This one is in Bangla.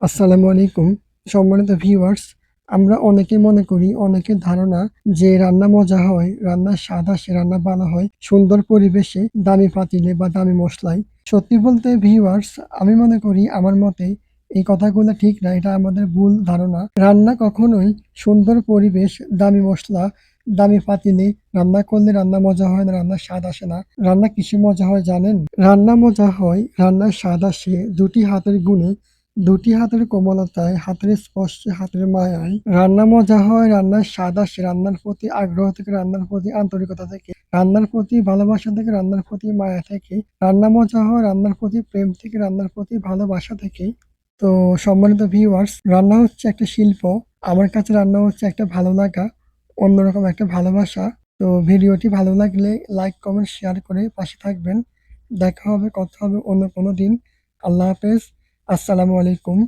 আসসালামু আলাইকুম। সম্মানিত ভিউয়ার্স, আমরা অনেকে মনে করি, অনেকের ধারণা যে রান্না মজা হয়, রান্নার স্বাদ আসে, রান্না ভালো হয় সুন্দর পরিবেশে, দামি পাতিলে বা দামি মসলায়। সত্যি বলতে ভিউয়ার্স, আমি মনে করি আমার মতে এই কথাগুলো ঠিক না। এটা আমাদের ভুল ধারণা। রান্না কখনোই সুন্দর পরিবেশ, দামি মসলা, দামি পাতিলে রান্না করলে রান্না মজা হয় না, রান্নার স্বাদ আসে না। রান্না কিসে মজা হয় জানেন? রান্না মজা হয়, রান্নার স্বাদ আসে দুটি হাতের গুণে, দুটি হাতের কোমলতায়, হাতের স্পর্শে, হাতের মায়ায়। রান্না মজা হয়, রান্নার স্বাদ আসে রান্নার প্রতি আগ্রহ থেকে, রান্নার প্রতি আন্তরিকতা থেকে, রান্নার প্রতি ভালোবাসা থেকে, রান্নার প্রতি মায়া থেকে। রান্না মজা হয় রান্নার প্রতি প্রেম থেকে, রান্নার প্রতি ভালোবাসা থেকে। তো সম্মানিত ভিউয়ার্স, রান্না হচ্ছে একটা শিল্প। আমার কাছে রান্না হচ্ছে একটা ভালো লাগা, অন্যরকম একটা ভালোবাসা। তো ভিডিওটি ভালো লাগলে লাইক, কমেন্ট, শেয়ার করে পাশে থাকবেন। দেখা হবে, কথা হবে অন্য কোনো দিন। আল্লাহ হাফেজ। আসসালামু আলাইকুম।